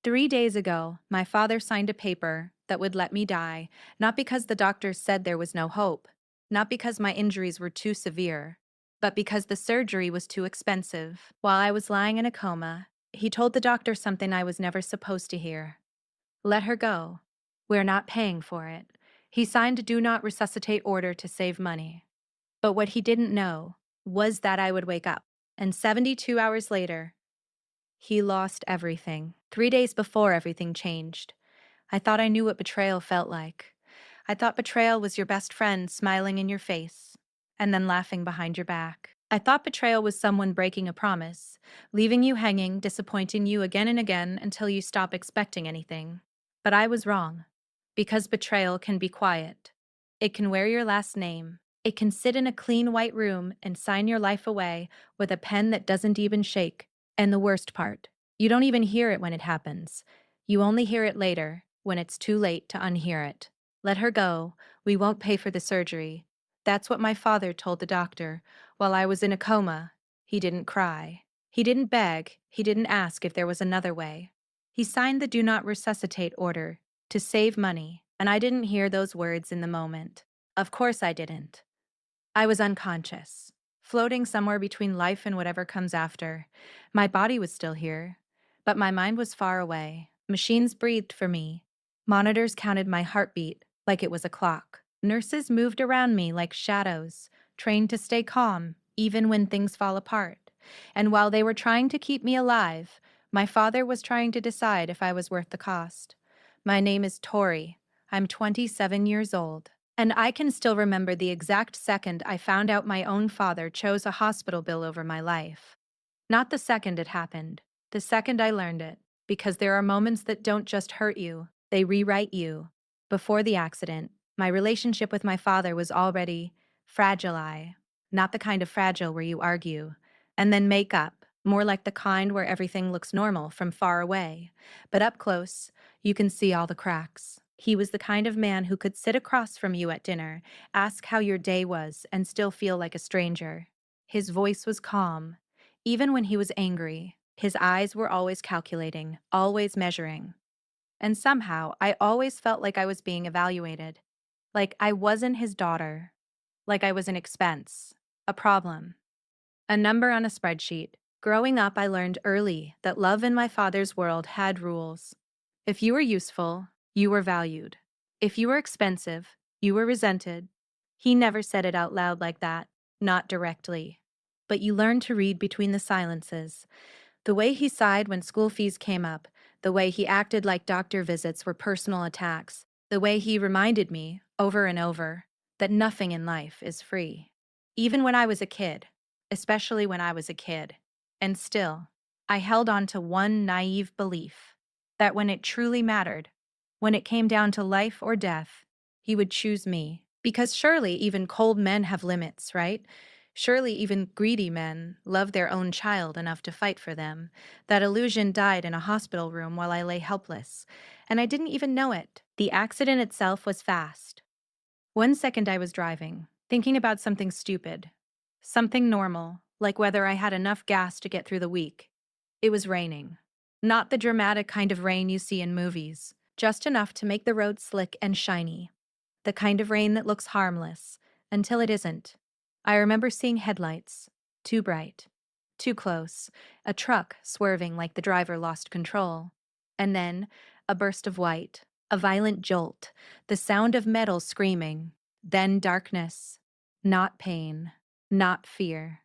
3 days ago, my father signed a paper that would let me die, not because the doctors said there was no hope, not because my injuries were too severe, but because the surgery was too expensive. While I was lying in a coma, he told the doctor something I was never supposed to hear. Let her go. We're not paying for it. He signed a do not resuscitate order to save money. But what he didn't know was that I would wake up, and 72 hours later, he lost everything. 3 days before everything changed. I thought I knew what betrayal felt like. I thought betrayal was your best friend smiling in your face and then laughing behind your back. I thought betrayal was someone breaking a promise, leaving you hanging, disappointing you again and again until you stop expecting anything. But I was wrong. Because betrayal can be quiet. It can wear your last name. It can sit in a clean white room and sign your life away with a pen that doesn't even shake. And the worst part, you don't even hear it when it happens. You only hear it later, when it's too late to unhear it. Let her go. We won't pay for the surgery. That's what my father told the doctor while I was in a coma. He didn't cry. He didn't beg. He didn't ask if there was another way. He signed the do not resuscitate order to save money, and I didn't hear those words in the moment. Of course I didn't. I was unconscious, floating somewhere between life and whatever comes after. My body was still here, but my mind was far away. Machines breathed for me. Monitors counted my heartbeat like it was a clock. Nurses moved around me like shadows, trained to stay calm even when things fall apart. And while they were trying to keep me alive, my father was trying to decide if I was worth the cost. My name is Tori. I'm 27 years old. And I can still remember the exact second I found out my own father chose a hospital bill over my life. Not the second it happened, the second I learned it, because there are moments that don't just hurt you, they rewrite you. Before the accident, my relationship with my father was already fragile, not the kind of fragile where you argue and then make up, more like the kind where everything looks normal from far away. But up close, you can see all the cracks. He was the kind of man who could sit across from you at dinner, ask how your day was, and still feel like a stranger. His voice was calm, even when he was angry. His eyes were always calculating, always measuring. And somehow, I always felt like I was being evaluated. Like I wasn't his daughter. Like I was an expense. A problem. A number on a spreadsheet. Growing up, I learned early that love in my father's world had rules. If you were useful, you were valued. If you were expensive, you were resented. He never said it out loud like that, not directly. But you learned to read between the silences. The way he sighed when school fees came up, the way he acted like doctor visits were personal attacks, the way he reminded me, over and over, that nothing in life is free. Even when I was a kid, especially when I was a kid. And still, I held on to one naive belief that when it truly mattered, when it came down to life or death, he would choose me. Because surely even cold men have limits, right? Surely even greedy men love their own child enough to fight for them. That illusion died in a hospital room while I lay helpless, and I didn't even know it. The accident itself was fast. 1 second I was driving, thinking about something stupid, something normal, like whether I had enough gas to get through the week. It was raining. Not the dramatic kind of rain you see in movies, just enough to make the road slick and shiny. The kind of rain that looks harmless, until it isn't. I remember seeing headlights, too bright, too close, a truck swerving like the driver lost control. And then, a burst of white, a violent jolt, the sound of metal screaming. Then darkness. Not pain, not fear,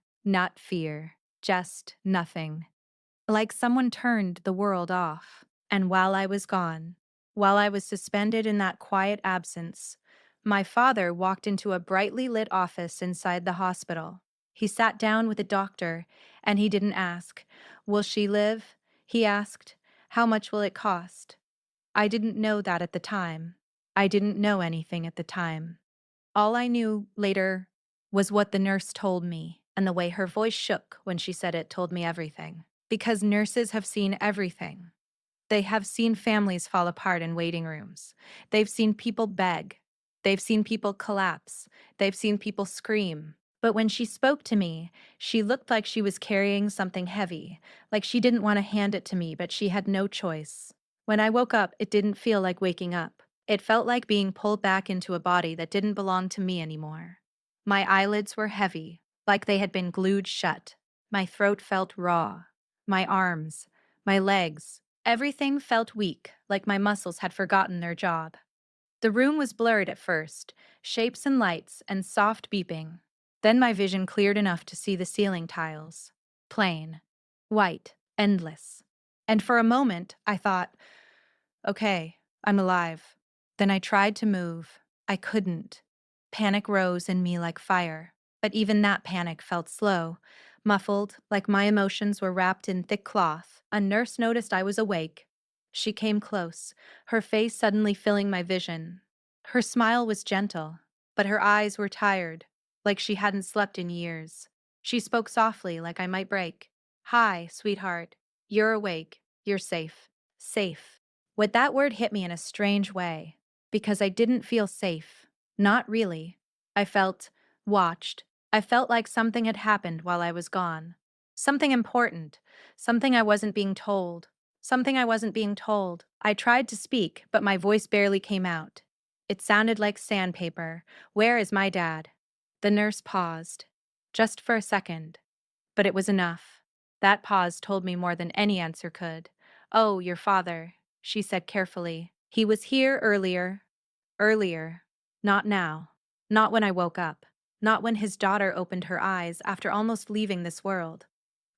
just nothing. Like someone turned the world off. And while I was gone, while I was suspended in that quiet absence, my father walked into a brightly lit office inside the hospital. He sat down with a doctor, and he didn't ask, "Will she live?" He asked, "How much will it cost?" I didn't know that at the time. I didn't know anything at the time. All I knew later was what the nurse told me, and the way her voice shook when she said it told me everything. Because nurses have seen everything. They have seen families fall apart in waiting rooms. They've seen people beg. They've seen people collapse. They've seen people scream. But when she spoke to me, she looked like she was carrying something heavy, like she didn't want to hand it to me, but she had no choice. When I woke up, it didn't feel like waking up. It felt like being pulled back into a body that didn't belong to me anymore. My eyelids were heavy, like they had been glued shut. My throat felt raw. My arms, my legs, everything felt weak, like my muscles had forgotten their job. The room was blurred at first, shapes and lights and soft beeping. Then my vision cleared enough to see the ceiling tiles. Plain, white, endless. And for a moment, I thought, okay, I'm alive. Then I tried to move. I couldn't. Panic rose in me like fire, but even that panic felt slow, muffled, like my emotions were wrapped in thick cloth. A nurse noticed I was awake. She came close, her face suddenly filling my vision. Her smile was gentle, but her eyes were tired, like she hadn't slept in years. She spoke softly, like I might break. "Hi, sweetheart. You're awake. You're safe. Safe." With that word hit me in a strange way, because I didn't feel safe. Not really. I felt watched. I felt like something had happened while I was gone. Something important. Something I wasn't being told. Something I wasn't being told. I tried to speak, but my voice barely came out. It sounded like sandpaper. "Where is my dad?" The nurse paused. Just for a second. But it was enough. That pause told me more than any answer could. "Oh, your father," she said carefully. "He was here earlier. Earlier. Not now. Not when I woke up. Not when his daughter opened her eyes after almost leaving this world.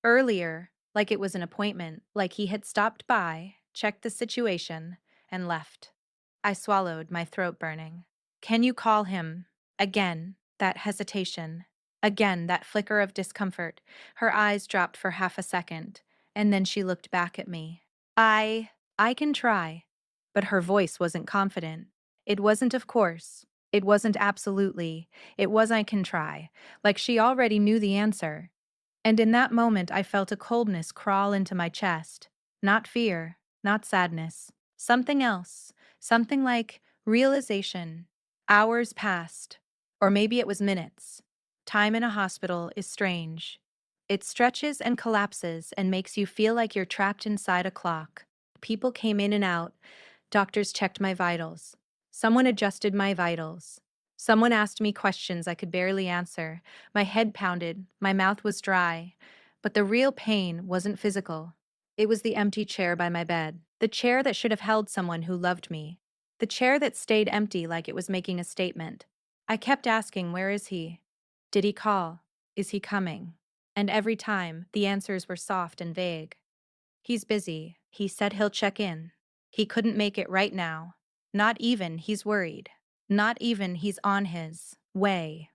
Earlier, like it was an appointment, like he had stopped by, checked the situation, and left." I swallowed, my throat burning. "Can you call him?" Again, that hesitation. Again, that flicker of discomfort. Her eyes dropped for half a second, and then she looked back at me. I can try." But her voice wasn't confident. It wasn't of course. It wasn't absolutely. It was "I can try," like she already knew the answer. And in that moment, I felt a coldness crawl into my chest. Not fear, not sadness. Something else. Something like realization. Hours passed. Or maybe it was minutes. Time in a hospital is strange. It stretches and collapses and makes you feel like you're trapped inside a clock. People came in and out. Doctors checked my vitals. Someone adjusted my vitals. Someone asked me questions I could barely answer. My head pounded, my mouth was dry. But the real pain wasn't physical. It was the empty chair by my bed. The chair that should have held someone who loved me. The chair that stayed empty like it was making a statement. I kept asking, "Where is he? Did he call? Is he coming?" And every time, the answers were soft and vague. "He's busy. He said he'll check in. He couldn't make it right now. Not even he's worried. Not even he's on his way."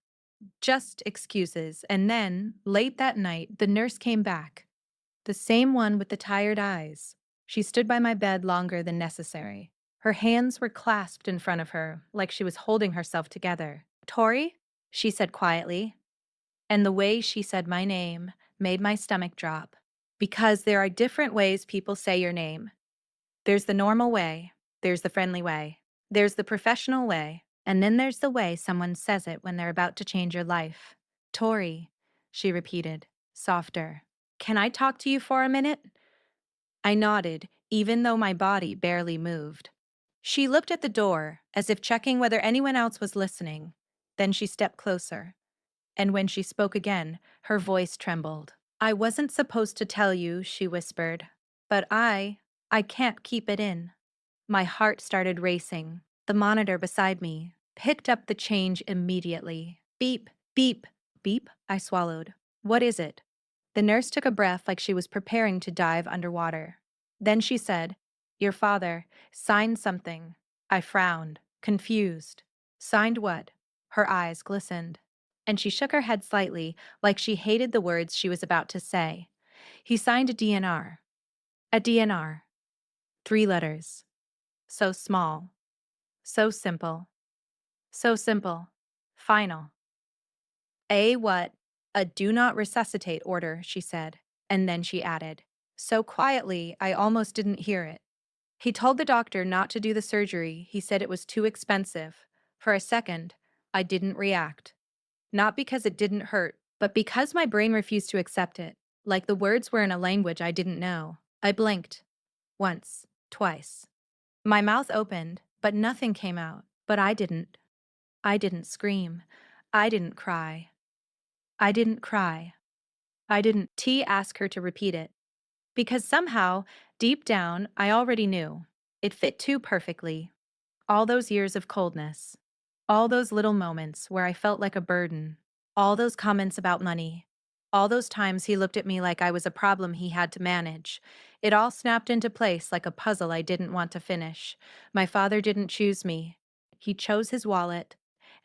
Just excuses, and then, late that night, the nurse came back. The same one with the tired eyes. She stood by my bed longer than necessary. Her hands were clasped in front of her, like she was holding herself together. "Tori?" she said quietly. And the way she said my name made my stomach drop. Because there are different ways people say your name. There's the normal way, there's the friendly way, there's the professional way, and then there's the way someone says it when they're about to change your life. "Tori," she repeated, softer. "Can I talk to you for a minute?" I nodded, even though my body barely moved. She looked at the door, as if checking whether anyone else was listening. Then she stepped closer. And when she spoke again, her voice trembled. "I wasn't supposed to tell you," she whispered. "But I can't keep it in." My heart started racing. The monitor beside me picked up the change immediately. "Beep, beep, beep," I swallowed. "What is it?" The nurse took a breath like she was preparing to dive underwater. Then she said, "Your father signed something." I frowned, confused. "Signed what?" Her eyes glistened. And she shook her head slightly, like she hated the words she was about to say. "He signed a DNR. A DNR. 3 letters. So small. So simple. So simple. Final. "A what?" "A do not resuscitate order," she said. And then she added, so quietly I almost didn't hear it. "He told the doctor not to do the surgery. He said it was too expensive." For a second, I didn't react. Not because it didn't hurt, but because my brain refused to accept it, like the words were in a language I didn't know. I blinked. Once. twice. My mouth opened, but nothing came out. But I didn't. I didn't scream. I didn't cry. I didn't cry. I didn't. T asked her to repeat it. Because somehow, deep down, I already knew. It fit too perfectly. All those years of coldness. All those little moments where I felt like a burden. All those comments about money. All those times he looked at me like I was a problem he had to manage. It all snapped into place like a puzzle I didn't want to finish. My father didn't choose me. He chose his wallet.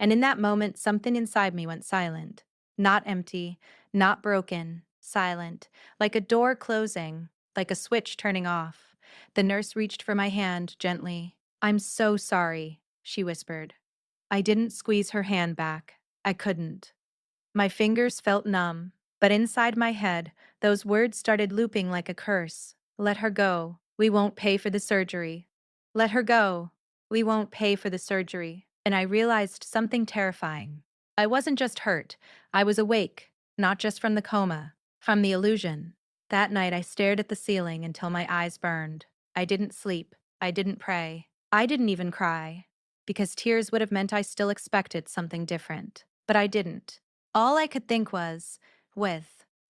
And in that moment, something inside me went silent. Not empty, not broken, silent, like a door closing, like a switch turning off. The nurse reached for my hand gently. "I'm so sorry," she whispered. I didn't squeeze her hand back. I couldn't. My fingers felt numb, but inside my head, those words started looping like a curse. "Let her go. We won't pay for the surgery. Let her go. We won't pay for the surgery." And I realized something terrifying. I wasn't just hurt. I was awake, not just from the coma, from the illusion. That night I stared at the ceiling until my eyes burned. I didn't sleep. I didn't pray. I didn't even cry, because tears would have meant I still expected something different. But I didn't. All I could think was,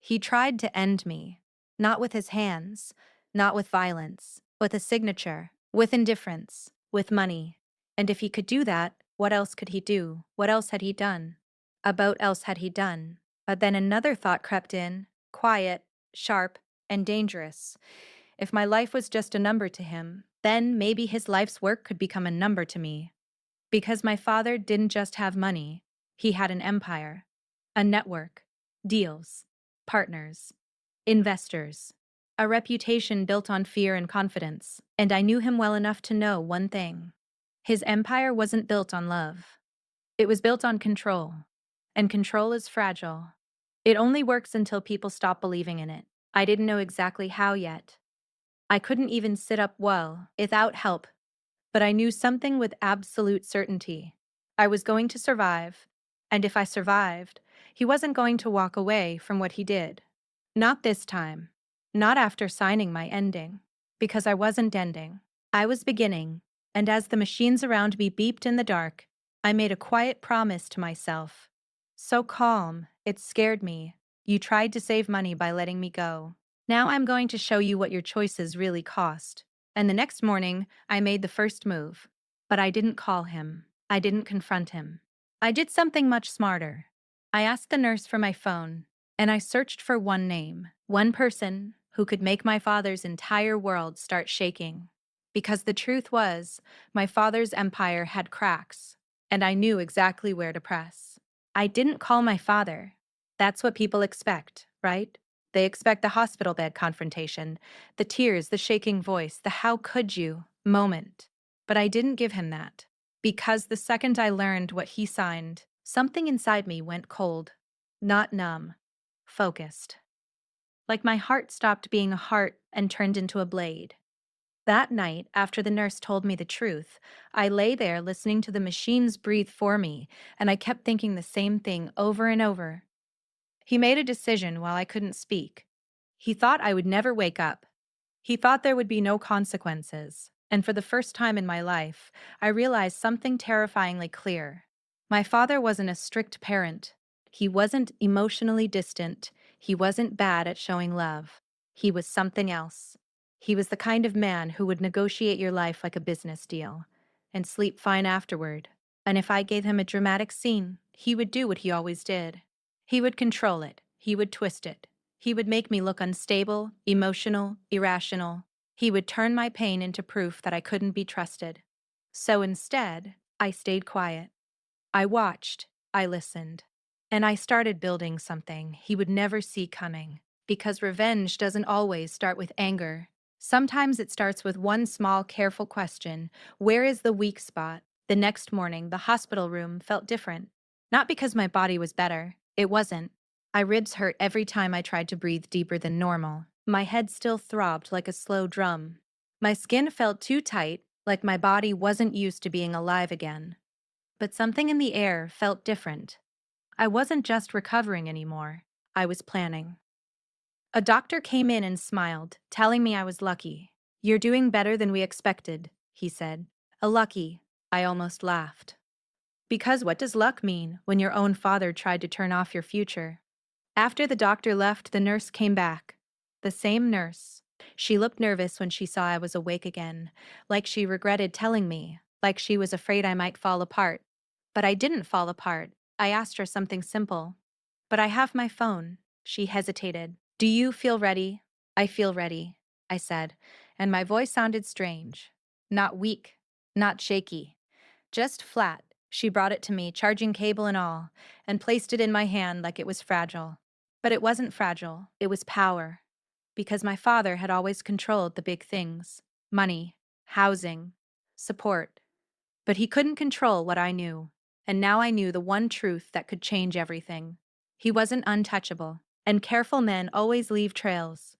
he tried to end me. Not with his hands, not with violence, with a signature, with indifference, with money. And if he could do that, what else could he do? What else had he done? About else had he done? But then another thought crept in, quiet, sharp, and dangerous. If my life was just a number to him, then maybe his life's work could become a number to me. Because my father didn't just have money, he had an empire, a network, deals, partners, investors, a reputation built on fear and confidence, and I knew him well enough to know one thing. His empire wasn't built on love. It was built on control, and control is fragile. It only works until people stop believing in it. I didn't know exactly how yet. I couldn't even sit up well, without help, but I knew something with absolute certainty. I was going to survive, and if I survived, he wasn't going to walk away from what he did. Not this time. Not after signing my ending. Because I wasn't ending. I was beginning, and as the machines around me beeped in the dark, I made a quiet promise to myself. So calm, it scared me. "You tried to save money by letting me go. Now I'm going to show you what your choices really cost." And the next morning, I made the first move. But I didn't call him. I didn't confront him. I did something much smarter. I asked the nurse for my phone, and I searched for one name, one person who could make my father's entire world start shaking. Because the truth was, my father's empire had cracks, and I knew exactly where to press. I didn't call my father. That's what people expect, right? They expect the hospital bed confrontation, the tears, the shaking voice, the "how could you" moment. But I didn't give him that. Because the second I learned what he signed, something inside me went cold. Not numb. Focused. Like my heart stopped being a heart and turned into a blade. That night, after the nurse told me the truth, I lay there listening to the machines breathe for me, and I kept thinking the same thing over and over. He made a decision while I couldn't speak. He thought I would never wake up. He thought there would be no consequences. And for the first time in my life, I realized something terrifyingly clear. My father wasn't a strict parent. He wasn't emotionally distant. He wasn't bad at showing love. He was something else. He was the kind of man who would negotiate your life like a business deal and sleep fine afterward. And if I gave him a dramatic scene, he would do what he always did. He would control it. He would twist it. He would make me look unstable, emotional, irrational. He would turn my pain into proof that I couldn't be trusted. So instead, I stayed quiet. I watched. I listened. And I started building something he would never see coming. Because revenge doesn't always start with anger. Sometimes it starts with one small, careful question: where is the weak spot? The next morning, the hospital room felt different. Not because my body was better. It wasn't. My ribs hurt every time I tried to breathe deeper than normal. My head still throbbed like a slow drum. My skin felt too tight, like my body wasn't used to being alive again. But something in the air felt different. I wasn't just recovering anymore. I was planning. A doctor came in and smiled, telling me I was lucky. "You're doing better than we expected," he said. "A lucky." I almost laughed. Because what does luck mean when your own father tried to turn off your future? After the doctor left, the nurse came back. The same nurse. She looked nervous when she saw I was awake again, like she regretted telling me, like she was afraid I might fall apart. But I didn't fall apart. I asked her something simple. "But I have my phone." She hesitated. "Do you feel ready?" "I feel ready," I said, and my voice sounded strange. Not weak, not shaky, just flat. She brought it to me, charging cable and all, and placed it in my hand like it was fragile. But it wasn't fragile, it was power. Because my father had always controlled the big things: money, housing, support. But he couldn't control what I knew, and now I knew the one truth that could change everything. He wasn't untouchable, and careful men always leave trails.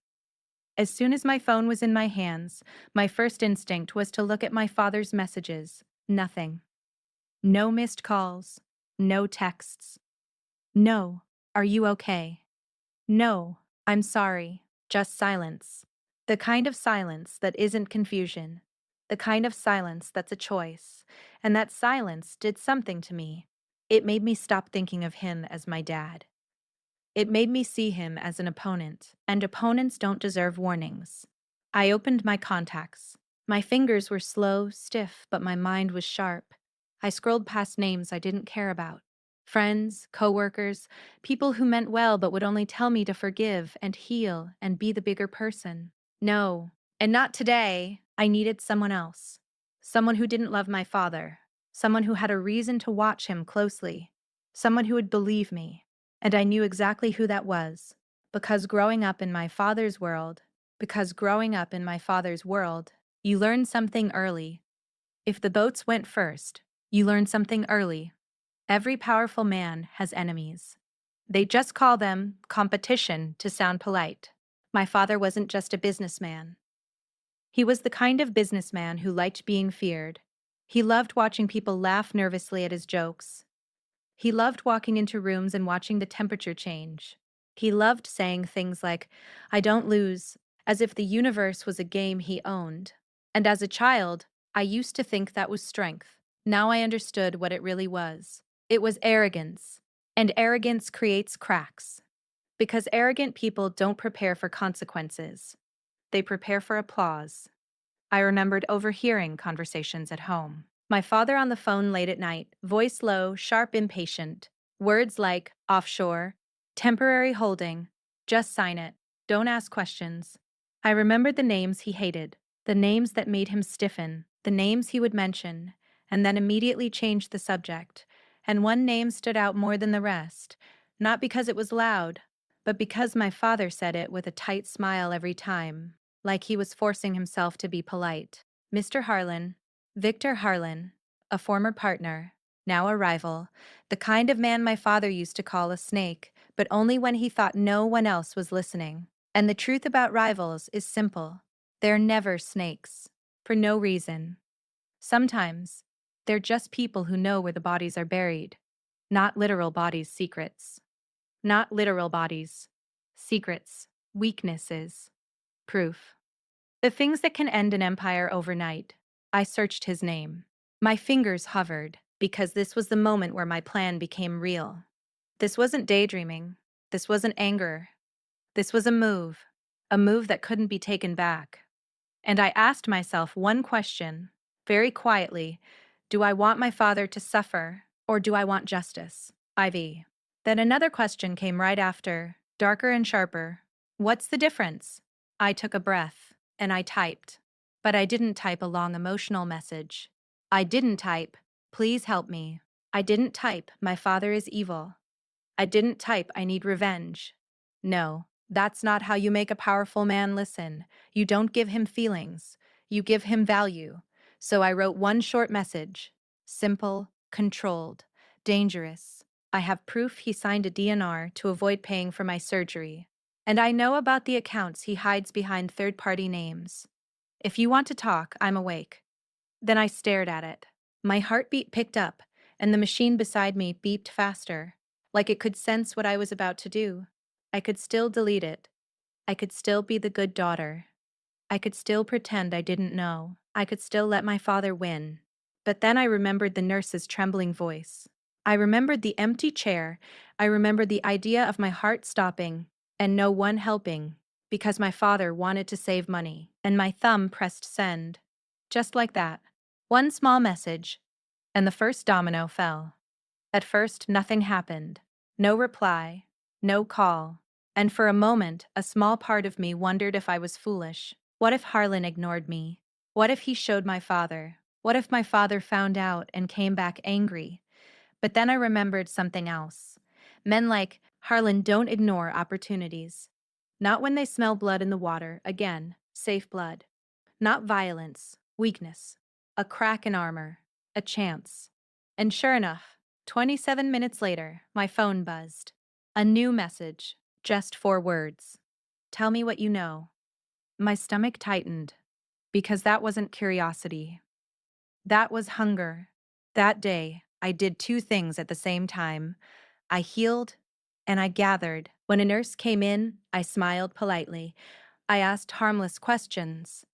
As soon as my phone was in my hands, my first instinct was to look at my father's messages. Nothing. No missed calls. No texts. No, "Are you okay?" No, "I'm sorry." Just silence. The kind of silence that isn't confusion. The kind of silence that's a choice. And that silence did something to me. It made me stop thinking of him as my dad. It made me see him as an opponent, and opponents don't deserve warnings. I opened my contacts. My fingers were slow, stiff, but my mind was sharp. I scrolled past names I didn't care about. Friends, coworkers, people who meant well but would only tell me to forgive and heal and be the bigger person. No, and not today. I needed someone else. Someone who didn't love my father. Someone who had a reason to watch him closely. Someone who would believe me. And I knew exactly who that was. Because growing up in my father's world, you learn something early. If the boats went first, you learn something early. Every powerful man has enemies. They just call them competition to sound polite. My father wasn't just a businessman. He was the kind of businessman who liked being feared. He loved watching people laugh nervously at his jokes. He loved walking into rooms and watching the temperature change. He loved saying things like, "I don't lose," as if the universe was a game he owned. And as a child, I used to think that was strength. Now I understood what it really was. It was arrogance. And arrogance creates cracks. Because arrogant people don't prepare for consequences. They prepare for applause. I remembered overhearing conversations at home. My father on the phone late at night, voice low, sharp, impatient. Words like offshore, temporary holding, just sign it, don't ask questions. I remembered the names he hated, the names that made him stiffen, the names he would mention, and then immediately change the subject. And one name stood out more than the rest, not because it was loud, but because my father said it with a tight smile every time, like he was forcing himself to be polite. "Mr. Harlan." Victor Harlan, a former partner, now a rival, the kind of man my father used to call a snake, but only when he thought no one else was listening. And the truth about rivals is simple. They're never snakes. For no reason. Sometimes, they're just people who know where the bodies are buried. Not literal bodies' secrets. Not literal bodies. Secrets. Weaknesses. Proof. The things that can end an empire overnight. I searched his name. My fingers hovered, because this was the moment where my plan became real. This wasn't daydreaming. This wasn't anger. This was a move that couldn't be taken back. And I asked myself one question, very quietly: do I want my father to suffer, or do I want justice? IV. Then another question came right after, darker and sharper. What's the difference? I took a breath, and I typed. But I didn't type a long emotional message. I didn't type, "Please help me." I didn't type, "My father is evil." I didn't type, "I need revenge." No, that's not how you make a powerful man listen. You don't give him feelings. You give him value. So I wrote one short message. Simple, controlled, dangerous. I have proof he signed a DNR to avoid paying for my surgery. And I know about the accounts he hides behind third-party names. If you want to talk, I'm awake. Then I stared at it. My heartbeat picked up, and the machine beside me beeped faster, like it could sense what I was about to do. I could still delete it. I could still be the good daughter. I could still pretend I didn't know. I could still let my father win. But then I remembered the nurse's trembling voice. I remembered the empty chair. I remembered the idea of my heart stopping and no one helping because my father wanted to save money, and my thumb pressed send. Just like that. One small message, and the first domino fell. At first, nothing happened. No reply, no call. And for a moment, a small part of me wondered if I was foolish. What if Harlan ignored me? What if he showed my father? What if my father found out and came back angry? But then I remembered something else. Men like Harlan don't ignore opportunities. Not when they smell blood in the water, again, safe blood. Not violence, weakness, a crack in armor, a chance. And sure enough, 27 minutes later, my phone buzzed. A new message, just 4 words. Tell me what you know. My stomach tightened, because that wasn't curiosity. That was hunger. That day, I did 2 things at the same time. I healed and I gathered. When a nurse came in, I smiled politely. I asked harmless questions.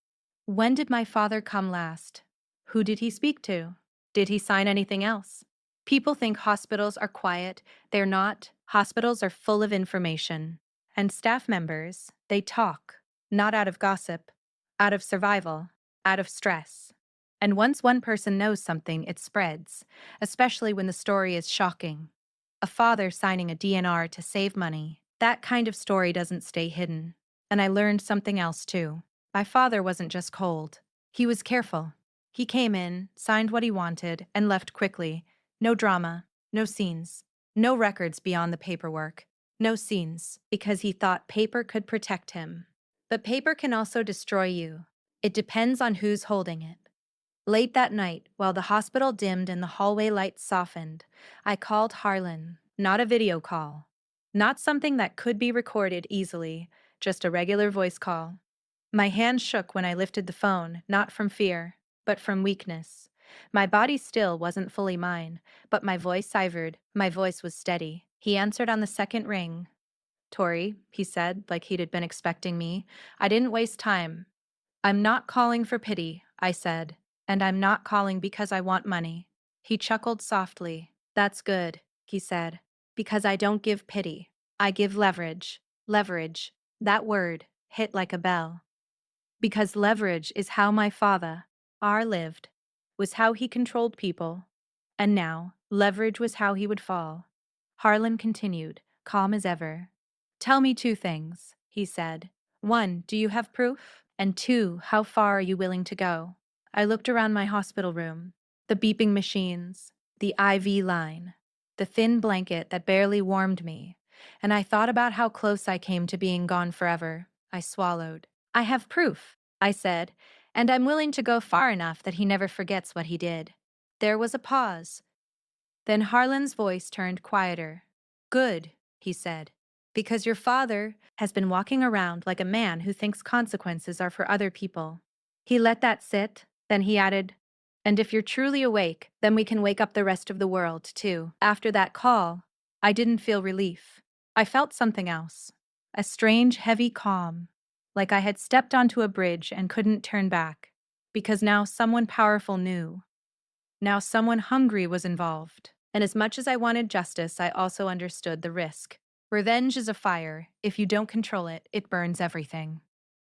When did my father come last? Who did he speak to? Did he sign anything else? People think hospitals are quiet. They're not. Hospitals are full of information. And staff members, they talk, not out of gossip, out of survival, out of stress. And once one person knows something, it spreads, especially when the story is shocking. A father signing a DNR to save money. That kind of story doesn't stay hidden. And I learned something else too. My father wasn't just cold. He was careful. He came in, signed what he wanted, and left quickly. No drama, no scenes, no records beyond the paperwork. No scenes, because he thought paper could protect him. But paper can also destroy you. It depends on who's holding it. Late that night, while the hospital dimmed and the hallway lights softened, I called Harlan, not a video call. Not something that could be recorded easily, just a regular voice call. My hand shook when I lifted the phone, not from fear, but from weakness. My body still wasn't fully mine, but my voice ivored. My voice was steady. He answered on the second ring. Tori, he said, like he'd been expecting me. I didn't waste time. I'm not calling for pity, I said, and I'm not calling because I want money. He chuckled softly. That's good, he said, because I don't give pity. I give leverage. Leverage. That word hit like a bell. Because leverage is how my father, R, lived, was how he controlled people. And now, leverage was how he would fall. Harlan continued, calm as ever. Tell me 2 things, he said. 1, do you have proof? And 2, how far are you willing to go? I looked around my hospital room. The beeping machines, the IV line, the thin blanket that barely warmed me. And I thought about how close I came to being gone forever. I swallowed. I have proof, I said, and I'm willing to go far enough that he never forgets what he did. There was a pause. Then Harlan's voice turned quieter. Good, he said, because your father has been walking around like a man who thinks consequences are for other people. He let that sit, then he added, and if you're truly awake, then we can wake up the rest of the world, too. After that call, I didn't feel relief. I felt something else. A strange, heavy calm, like I had stepped onto a bridge and couldn't turn back, because now someone powerful knew. Now someone hungry was involved. And as much as I wanted justice, I also understood the risk. Revenge is a fire. If you don't control it, it burns everything,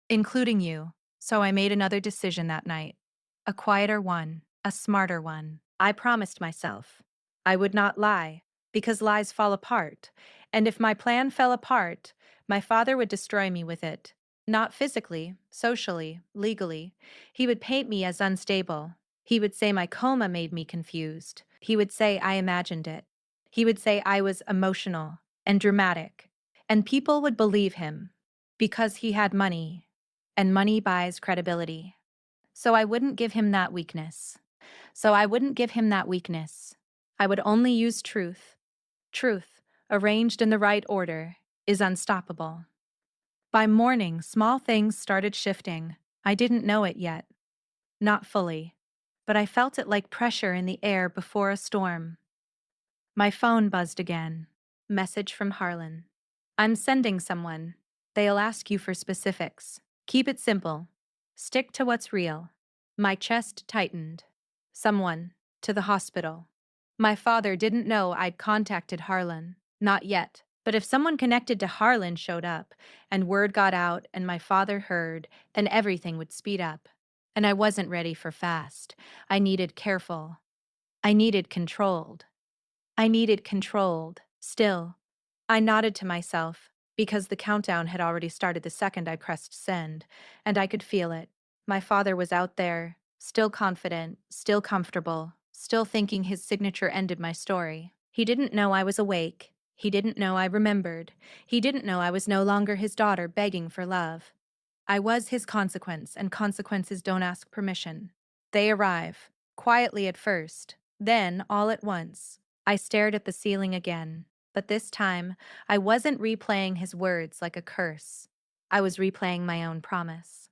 including you. So I made another decision that night. A quieter one, a smarter one. I promised myself I would not lie, because lies fall apart. And if my plan fell apart, my father would destroy me with it. Not physically, socially, legally. He would paint me as unstable. He would say my coma made me confused. He would say I imagined it. He would say I was emotional and dramatic. And people would believe him because he had money, and money buys credibility. So I wouldn't give him that weakness. I would only use truth. Truth, arranged in the right order, is unstoppable. By morning, small things started shifting. I didn't know it yet. Not fully. But I felt it like pressure in the air before a storm. My phone buzzed again. Message from Harlan. I'm sending someone. They'll ask you for specifics. Keep it simple. Stick to what's real. My chest tightened. Someone. To the hospital. My father didn't know I'd contacted Harlan. Not yet. But if someone connected to Harlan showed up, and word got out, and my father heard, then everything would speed up. And I wasn't ready for fast. I needed careful. I needed controlled. I needed controlled. Still, I nodded to myself, because the countdown had already started the second I pressed send, and I could feel it. My father was out there, still confident, still comfortable, still thinking his signature ended my story. He didn't know I was awake. He didn't know I remembered. He didn't know I was no longer his daughter begging for love. I was his consequence, and consequences don't ask permission. They arrive, quietly at first, then all at once. I stared at the ceiling again, but this time, I wasn't replaying his words like a curse. I was replaying my own promise.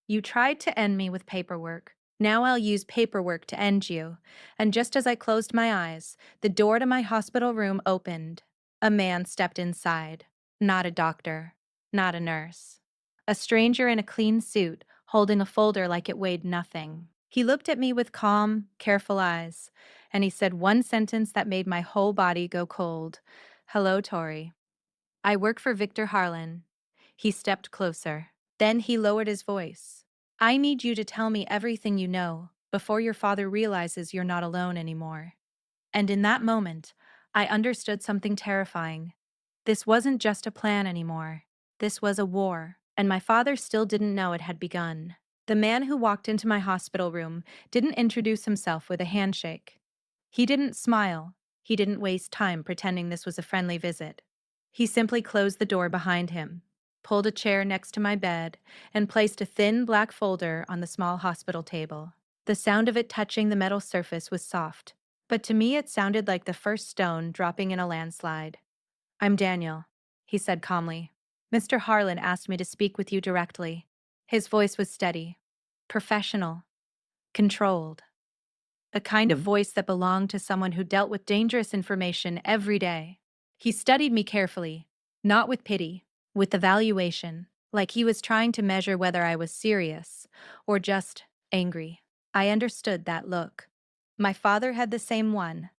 You tried to end me with paperwork. Now I'll use paperwork to end you. And just as I closed my eyes, the door to my hospital room opened. A man stepped inside. Not a doctor. Not a nurse. A stranger in a clean suit, holding a folder like it weighed nothing. He looked at me with calm, careful eyes, and he said one sentence that made my whole body go cold. "Hello, Tori. I work for Victor Harlan." He stepped closer. Then he lowered his voice. "I need you to tell me everything you know before your father realizes you're not alone anymore." And in that moment, I understood something terrifying. This wasn't just a plan anymore. This was a war, and my father still didn't know it had begun. The man who walked into my hospital room didn't introduce himself with a handshake. He didn't smile. He didn't waste time pretending this was a friendly visit. He simply closed the door behind him, pulled a chair next to my bed, and placed a thin black folder on the small hospital table. The sound of it touching the metal surface was soft, but to me it sounded like the first stone dropping in a landslide. "I'm Daniel," he said calmly. "Mr. Harlan asked me to speak with you directly." His voice was steady, professional, controlled. A kind of voice that belonged to someone who dealt with dangerous information every day. He studied me carefully, not with pity, with evaluation, like he was trying to measure whether I was serious or just angry. I understood that look. My father had the same one.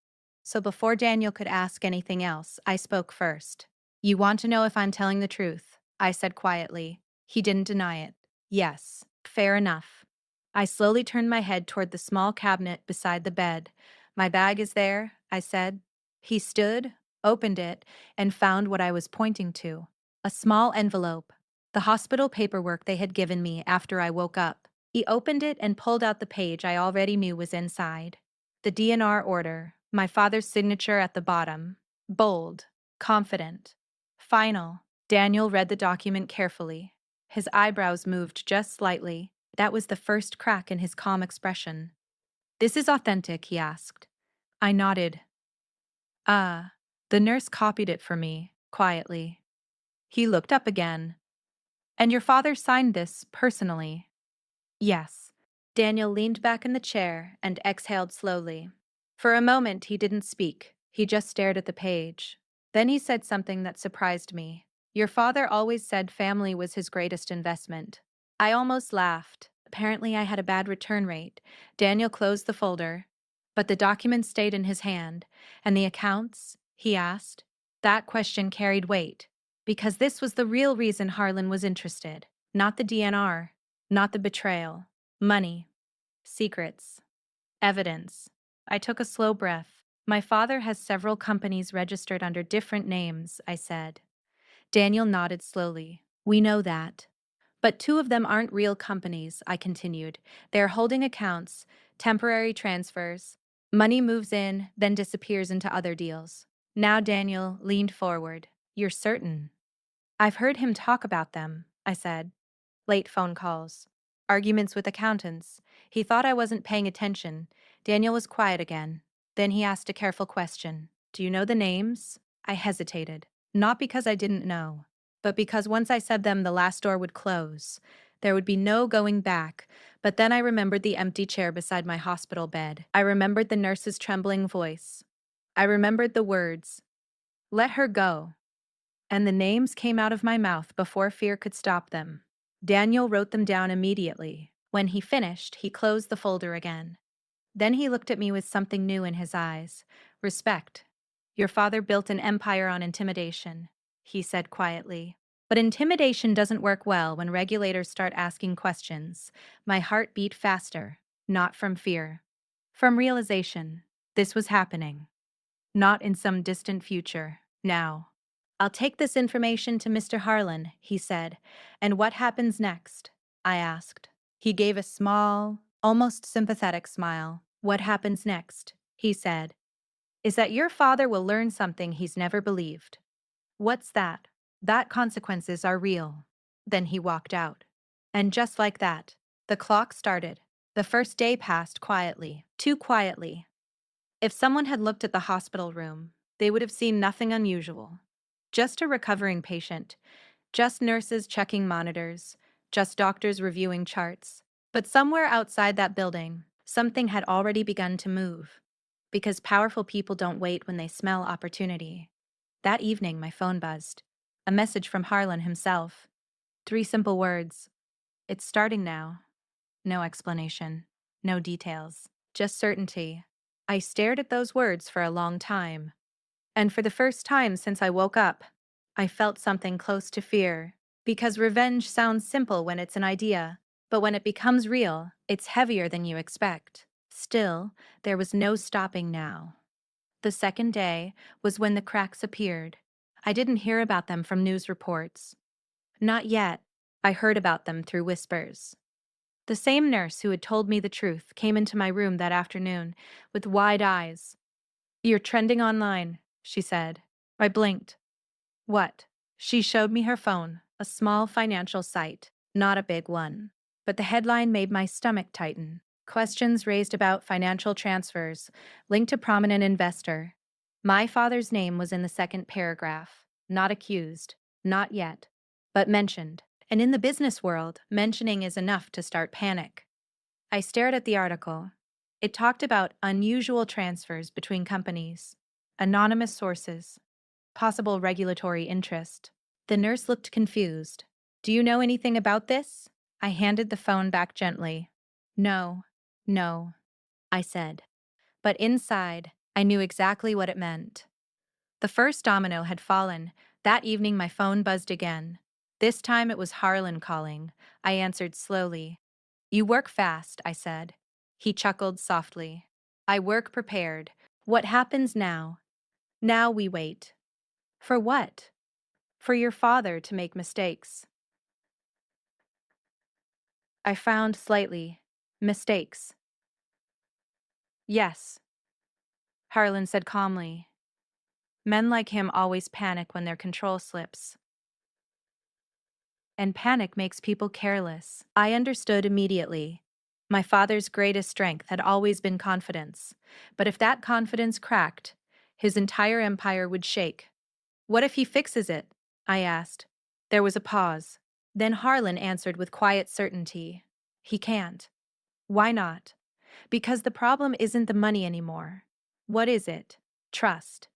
So before Daniel could ask anything else, I spoke first. "You want to know if I'm telling the truth?" I said quietly. He didn't deny it. "Yes, fair enough." I slowly turned my head toward the small cabinet beside the bed. "My bag is there," I said. He stood, opened it, and found what I was pointing to. A small envelope. The hospital paperwork they had given me after I woke up. He opened it and pulled out the page I already knew was inside. The DNR order, my father's signature at the bottom. Bold, confident, final. Daniel read the document carefully. His eyebrows moved just slightly. That was the first crack in his calm expression. "This is authentic?" he asked. I nodded. "Ah." The nurse copied it for me, quietly. He looked up again. "And your father signed this, personally?" "Yes." Daniel leaned back in the chair and exhaled slowly. For a moment he didn't speak, he just stared at the page. Then he said something that surprised me. "Your father always said family was his greatest investment." I almost laughed. Apparently I had a bad return rate. Daniel closed the folder. "But the document stayed in his hand. And the accounts?" he asked. That question carried weight. Because this was the real reason Harlan was interested. Not the DNR. Not the betrayal. Money. Secrets. Evidence. I took a slow breath. "My father has several companies registered under different names," I said. Daniel nodded slowly. "We know that. But two of them aren't real companies," I continued. "They're holding accounts, temporary transfers. Money moves in, then disappears into other deals." Now Daniel leaned forward. "You're certain?" "I've heard him talk about them," I said. Late phone calls. Arguments with accountants. He thought I wasn't paying attention. Daniel was quiet again. Then he asked a careful question. "Do you know the names?" I hesitated. Not because I didn't know, but because once I said them, the last door would close. There would be no going back. But then I remembered the empty chair beside my hospital bed. I remembered the nurse's trembling voice. I remembered the words, "Let her go." And the names came out of my mouth before fear could stop them. Daniel wrote them down immediately. When he finished, he closed the folder again. Then he looked at me with something new in his eyes. Respect. Your father built an empire on intimidation, he said quietly. But intimidation doesn't work well when regulators start asking questions. My heart beat faster, not from fear. From realization. This was happening. Not in some distant future. Now. I'll take this information to Mr. Harlan, he said. And what happens next? I asked. He gave a small, almost sympathetic smile. What happens next? He said. Is that your father will learn something he's never believed. What's that? That consequences are real. Then he walked out. And just like that, the clock started. The first day passed quietly, too quietly. If someone had looked at the hospital room, they would have seen nothing unusual. Just a recovering patient, just nurses checking monitors, just doctors reviewing charts. But somewhere outside that building, something had already begun to move. Because powerful people don't wait when they smell opportunity. That evening, my phone buzzed. A message from Harlan himself. 3 simple words. It's starting now. No explanation. No details. Just certainty. I stared at those words for a long time. And for the first time since I woke up, I felt something close to fear. Because revenge sounds simple when it's an idea, but when it becomes real, it's heavier than you expect. Still, there was no stopping now. The second day was when the cracks appeared. I didn't hear about them from news reports. Not yet. I heard about them through whispers. The same nurse who had told me the truth came into my room that afternoon with wide eyes. You're trending online, she said. I blinked. What? She showed me her phone, a small financial site, not a big one. But the headline made my stomach tighten. Questions raised about financial transfers, linked to prominent investor. My father's name was in the second paragraph. Not accused. Not yet. But mentioned. And in the business world, mentioning is enough to start panic. I stared at the article. It talked about unusual transfers between companies, anonymous sources, possible regulatory interest. The nurse looked confused. Do you know anything about this? I handed the phone back gently. No, I said. But inside, I knew exactly what it meant. The first domino had fallen. That evening my phone buzzed again. This time it was Harlan calling. I answered slowly. You work fast, I said. He chuckled softly. I work prepared. What happens now? Now we wait. For what? For your father to make mistakes. I frowned slightly. Mistakes. Yes, Harlan said calmly. Men like him always panic when their control slips. And panic makes people careless. I understood immediately. My father's greatest strength had always been confidence. But if that confidence cracked, his entire empire would shake. What if he fixes it? I asked. There was a pause. Then Harlan answered with quiet certainty. He can't. Why not? Because the problem isn't the money anymore. What is it? Trust.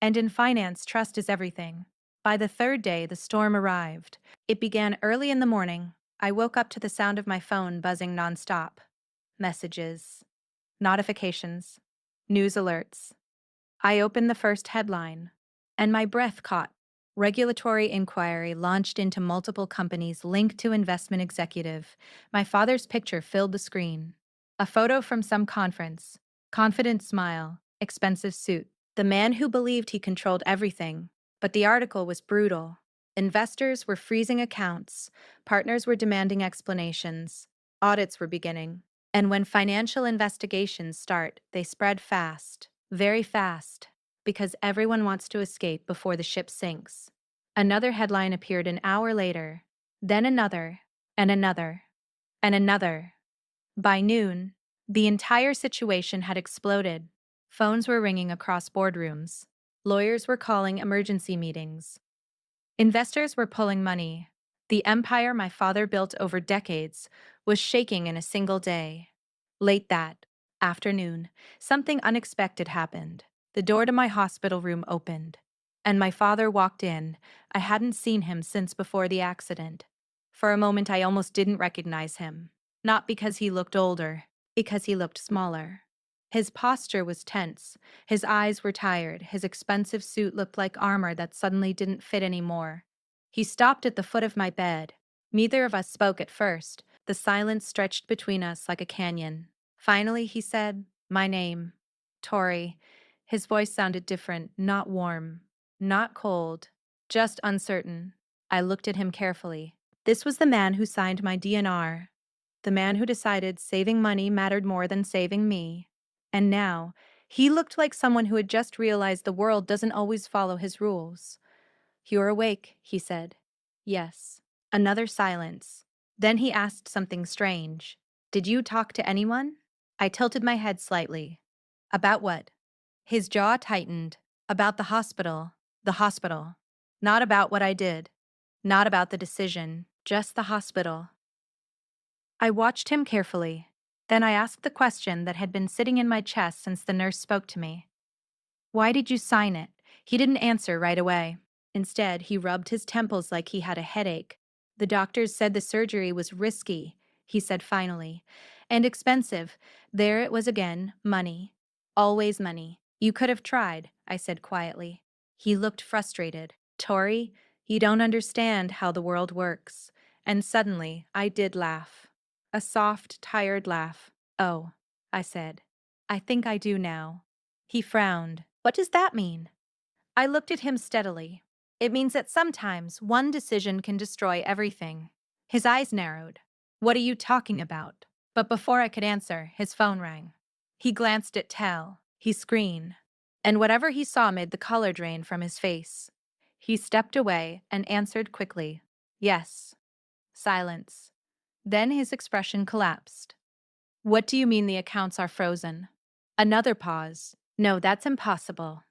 And in finance, trust is everything. By the third day, the storm arrived. It began early in the morning. I woke up to the sound of my phone buzzing nonstop. Messages. Notifications. News alerts. I opened the first headline, and my breath caught. Regulatory inquiry launched into multiple companies linked to investment executive. My father's picture filled the screen. A photo from some conference. Confident smile. Expensive suit. The man who believed he controlled everything. But the article was brutal. Investors were freezing accounts. Partners were demanding explanations. Audits were beginning. And when financial investigations start, they spread fast. Very fast. Because everyone wants to escape before the ship sinks. Another headline appeared an hour later. Then another. And another. And another. By noon, the entire situation had exploded. Phones were ringing across boardrooms. Lawyers were calling emergency meetings. Investors were pulling money. The empire my father built over decades was shaking in a single day. Late that afternoon, something unexpected happened. The door to my hospital room opened, and my father walked in. I hadn't seen him since before the accident. For a moment, I almost didn't recognize him. Not because he looked older, because he looked smaller. His posture was tense, his eyes were tired, his expensive suit looked like armor that suddenly didn't fit anymore. He stopped at the foot of my bed. Neither of us spoke at first. The silence stretched between us like a canyon. Finally, he said, "My name, Tori." His voice sounded different, not warm, not cold, just uncertain. I looked at him carefully. This was the man who signed my DNR, the man who decided saving money mattered more than saving me. And now, he looked like someone who had just realized the world doesn't always follow his rules. "You're awake," he said. "Yes." Another silence. Then he asked something strange. "Did you talk to anyone?" I tilted my head slightly. "About what?" His jaw tightened. "About the hospital. The hospital. Not about what I did. Not about the decision. Just the hospital." I watched him carefully. Then I asked the question that had been sitting in my chest since the nurse spoke to me. "Why did you sign it?" He didn't answer right away. Instead, he rubbed his temples like he had a headache. "The doctors said the surgery was risky," he said finally, "and expensive." There it was again, money. Always money. "You could have tried," I said quietly. He looked frustrated. "Tori, you don't understand how the world works." And suddenly, I did laugh. A soft, tired laugh. "Oh," I said. "I think I do now." He frowned. "What does that mean?" I looked at him steadily. "It means that sometimes one decision can destroy everything." His eyes narrowed. "What are you talking about?" But before I could answer, his phone rang. He glanced at his screen, and whatever he saw made the color drain from his face. He stepped away and answered quickly, "Yes." Silence. Then his expression collapsed. "What do you mean the accounts are frozen?" Another pause. "No, that's impossible."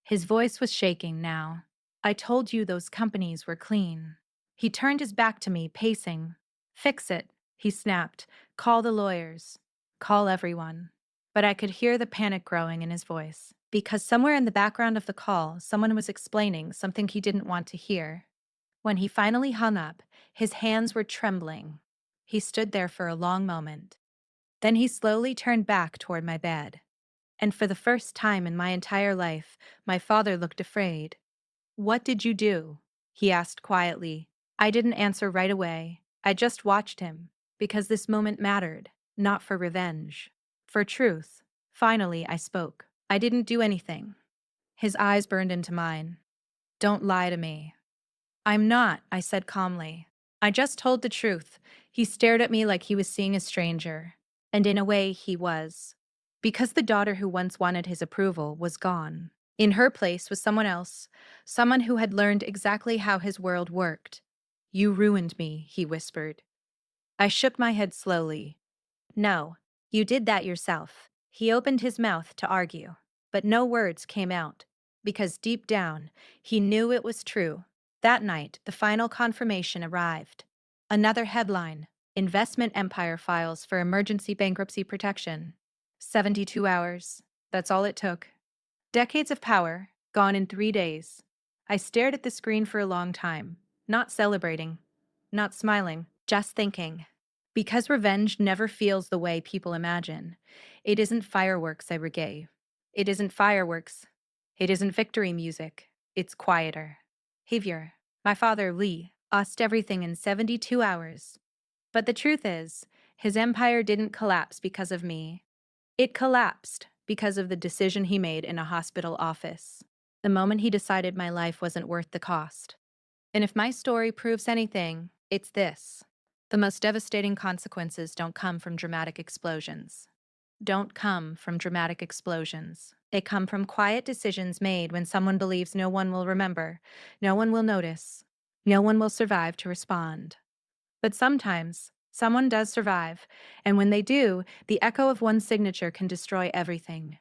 His voice was shaking now. "I told you those companies were clean." He turned his back to me, pacing. "Fix it," he snapped. "Call the lawyers. Call everyone." But I could hear the panic growing in his voice, because somewhere in the background of the call, someone was explaining something he didn't want to hear. When he finally hung up, his hands were trembling. He stood there for a long moment. Then he slowly turned back toward my bed. And for the first time in my entire life, my father looked afraid. "What did you do?" he asked quietly. I didn't answer right away. I just watched him, because this moment mattered, not for revenge, for truth. Finally, I spoke. "I didn't do anything." His eyes burned into mine. "Don't lie to me." "I'm not," I said calmly. "I just told the truth." He stared at me like he was seeing a stranger. And in a way, he was. Because the daughter who once wanted his approval was gone. In her place was someone else, someone who had learned exactly how his world worked. "You ruined me," he whispered. I shook my head slowly. "No, you did that yourself." He opened his mouth to argue, but no words came out, because deep down, he knew it was true. That night, the final confirmation arrived. Another headline: Investment Empire files for emergency bankruptcy protection. 72 hours. That's all it took. Decades of power, gone in 3 days. I stared at the screen for a long time, not celebrating, not smiling, just thinking. Because revenge never feels the way people imagine. It isn't fireworks every day. It isn't fireworks. It isn't victory music. It's quieter. Heavier. My father, Lee, lost everything in 72 hours. But the truth is, his empire didn't collapse because of me. It collapsed because of the decision he made in a hospital office. The moment he decided my life wasn't worth the cost. And if my story proves anything, it's this. The most devastating consequences don't come from dramatic explosions. Don't come from dramatic explosions. They come from quiet decisions made when someone believes no one will remember, no one will notice, no one will survive to respond. But sometimes, someone does survive, and when they do, the echo of one signature can destroy everything.